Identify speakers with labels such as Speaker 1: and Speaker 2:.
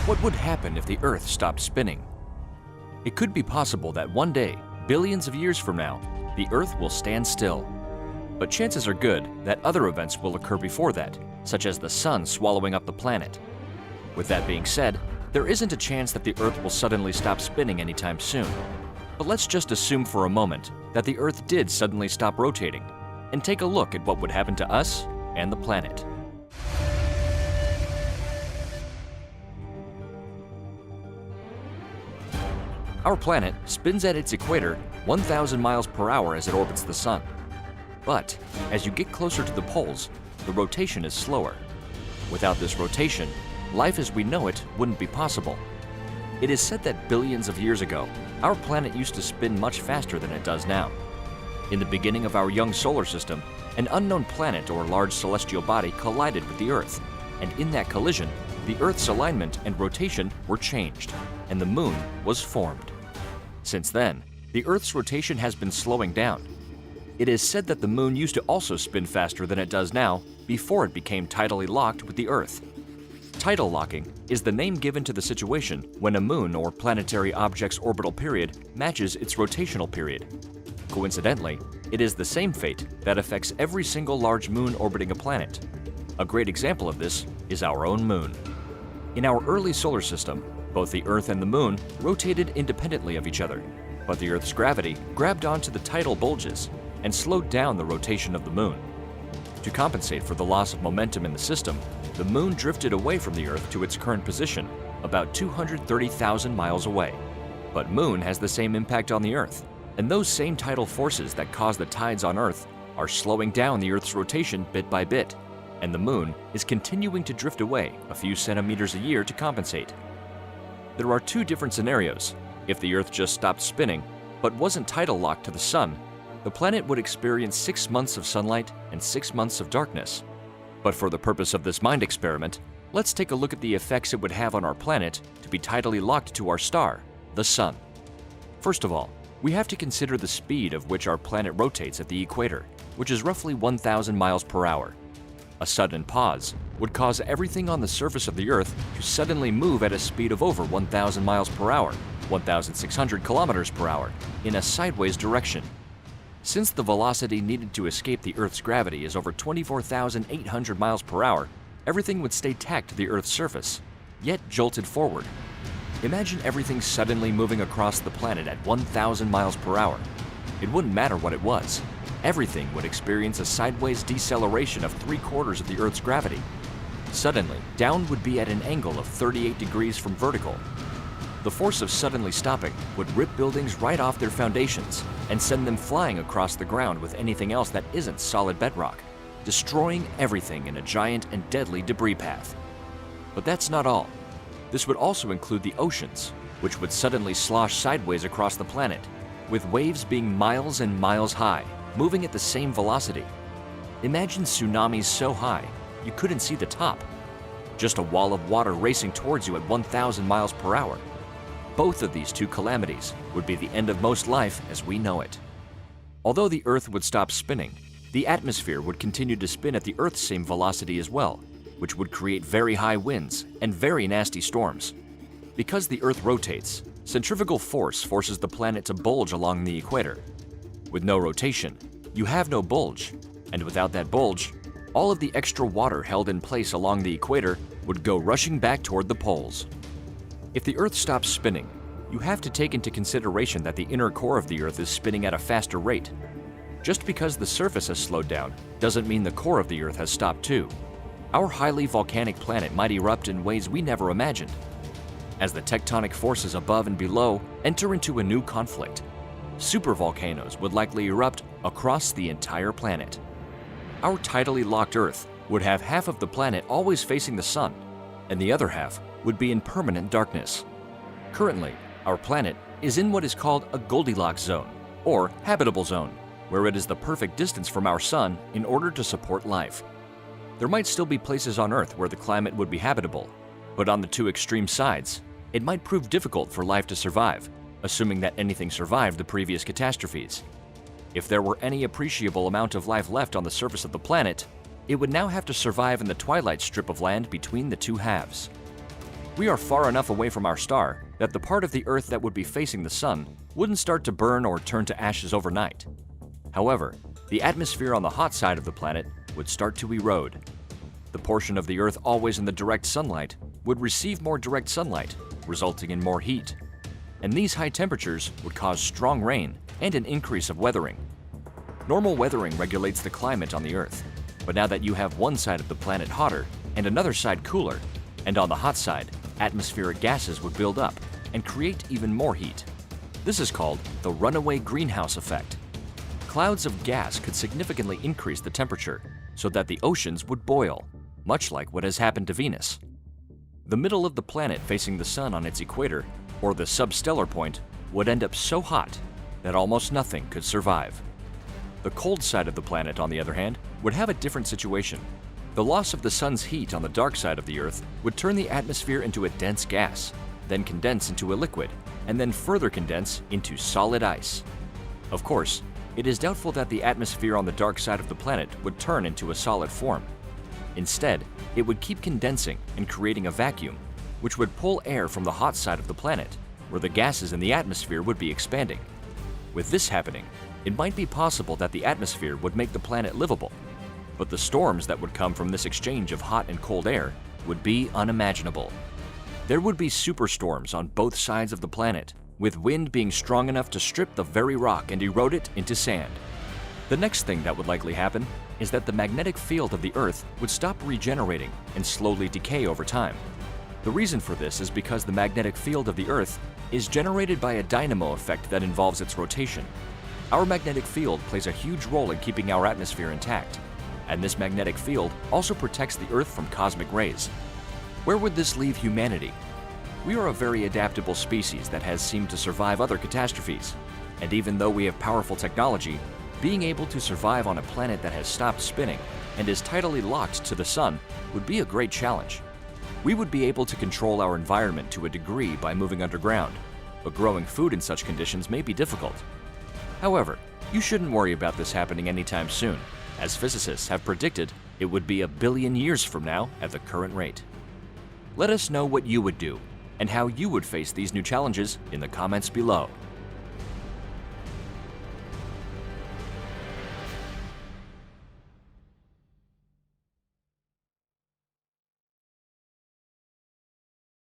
Speaker 1: What would happen if the Earth stopped spinning? It could be possible that one day, billions of years from now, the Earth will stand still. But chances are good that other events will occur before that, such as the Sun swallowing up the planet. With that being said, there isn't a chance that the Earth will suddenly stop spinning anytime soon. But let's just assume for a moment that the Earth did suddenly stop rotating, and take a look at what would happen to us and the planet. Our planet spins at its equator 1,000 miles per hour as it orbits the Sun. But as you get closer to the poles, the rotation is slower. Without this rotation, life as we know it wouldn't be possible. It is said that billions of years ago, our planet used to spin much faster than it does now. In the beginning of our young solar system, an unknown planet or large celestial body collided with the Earth, and in that collision, the Earth's alignment and rotation were changed, and the Moon was formed. Since then, the Earth's rotation has been slowing down. It is said that the Moon used to also spin faster than it does now before it became tidally locked with the Earth. Tidal locking is the name given to the situation when a moon or planetary object's orbital period matches its rotational period. Coincidentally, it is the same fate that affects every single large moon orbiting a planet. A great example of this is our own moon. In our early solar system, both the Earth and the Moon rotated independently of each other, but the Earth's gravity grabbed onto the tidal bulges and slowed down the rotation of the Moon. To compensate for the loss of momentum in the system, the Moon drifted away from the Earth to its current position, about 230,000 miles away. But Moon has the same impact on the Earth, and those same tidal forces that cause the tides on Earth are slowing down the Earth's rotation bit by bit, and the Moon is continuing to drift away a few centimeters a year to compensate. There are two different scenarios. If the Earth just stopped spinning, but wasn't tidal locked to the Sun, the planet would experience 6 months of sunlight and 6 months of darkness. But for the purpose of this mind experiment, let's take a look at the effects it would have on our planet to be tidally locked to our star, the Sun. First of all, we have to consider the speed of which our planet rotates at the equator, which is roughly 1,000 miles per hour. A sudden pause would cause everything on the surface of the Earth to suddenly move at a speed of over 1,000 miles per hour, 1,600 kilometers per hour, in a sideways direction. Since the velocity needed to escape the Earth's gravity is over 24,800 miles per hour, everything would stay tacked to the Earth's surface, yet jolted forward. Imagine everything suddenly moving across the planet at 1,000 miles per hour. It wouldn't matter what it was. Everything would experience a sideways deceleration of 3/4 of the Earth's gravity. Suddenly, down would be at an angle of 38 degrees from vertical. The force of suddenly stopping would rip buildings right off their foundations and send them flying across the ground with anything else that isn't solid bedrock, destroying everything in a giant and deadly debris path. But that's not all. This would also include the oceans, which would suddenly slosh sideways across the planet, with waves being miles and miles high, moving at the same velocity. Imagine tsunamis so high you couldn't see the top. Just a wall of water racing towards you at 1,000 miles per hour. Both of these two calamities would be the end of most life as we know it. Although the Earth would stop spinning, the atmosphere would continue to spin at the Earth's same velocity as well, which would create very high winds and very nasty storms. Because the Earth rotates, centrifugal force forces the planet to bulge along the equator. With no rotation, you have no bulge, and without that bulge, all of the extra water held in place along the equator would go rushing back toward the poles. If the Earth stops spinning, you have to take into consideration that the inner core of the Earth is spinning at a faster rate. Just because the surface has slowed down doesn't mean the core of the Earth has stopped too. Our highly volcanic planet might erupt in ways we never imagined. As the tectonic forces above and below enter into a new conflict, supervolcanoes would likely erupt across the entire planet. Our tidally locked Earth would have half of the planet always facing the Sun, and the other half would be in permanent darkness. Currently, our planet is in what is called a Goldilocks zone, or habitable zone, where it is the perfect distance from our Sun in order to support life. There might still be places on Earth where the climate would be habitable, but on the two extreme sides, it might prove difficult for life to survive, assuming that anything survived the previous catastrophes. If there were any appreciable amount of life left on the surface of the planet, it would now have to survive in the twilight strip of land between the two halves. We are far enough away from our star that the part of the Earth that would be facing the Sun wouldn't start to burn or turn to ashes overnight. However, the atmosphere on the hot side of the planet would start to erode. The portion of the Earth always in the direct sunlight would receive more direct sunlight, resulting in more heat. And these high temperatures would cause strong rain and an increase of weathering. Normal weathering regulates the climate on the Earth, but now that you have one side of the planet hotter and another side cooler, and on the hot side, atmospheric gases would build up and create even more heat. This is called the runaway greenhouse effect. Clouds of gas could significantly increase the temperature so that the oceans would boil, much like what has happened to Venus. The middle of the planet facing the Sun on its equator, or the substellar point, would end up so hot that almost nothing could survive. The cold side of the planet, on the other hand, would have a different situation. The loss of the Sun's heat on the dark side of the Earth would turn the atmosphere into a dense gas, then condense into a liquid, and then further condense into solid ice. Of course, it is doubtful that the atmosphere on the dark side of the planet would turn into a solid form. Instead, it would keep condensing and creating a vacuum, which would pull air from the hot side of the planet, where the gases in the atmosphere would be expanding. With this happening, it might be possible that the atmosphere would make the planet livable, but the storms that would come from this exchange of hot and cold air would be unimaginable. There would be superstorms on both sides of the planet, with wind being strong enough to strip the very rock and erode it into sand. The next thing that would likely happen is that the magnetic field of the Earth would stop regenerating and slowly decay over time. The reason for this is because the magnetic field of the Earth is generated by a dynamo effect that involves its rotation. Our magnetic field plays a huge role in keeping our atmosphere intact, and this magnetic field also protects the Earth from cosmic rays. Where would this leave humanity? We are a very adaptable species that has seemed to survive other catastrophes, and even though we have powerful technology, being able to survive on a planet that has stopped spinning and is tidally locked to the Sun would be a great challenge. We would be able to control our environment to a degree by moving underground, but growing food in such conditions may be difficult. However, you shouldn't worry about this happening anytime soon, as physicists have predicted it would be 1 billion years from now at the current rate. Let us know what you would do and how you would face these new challenges in the comments below.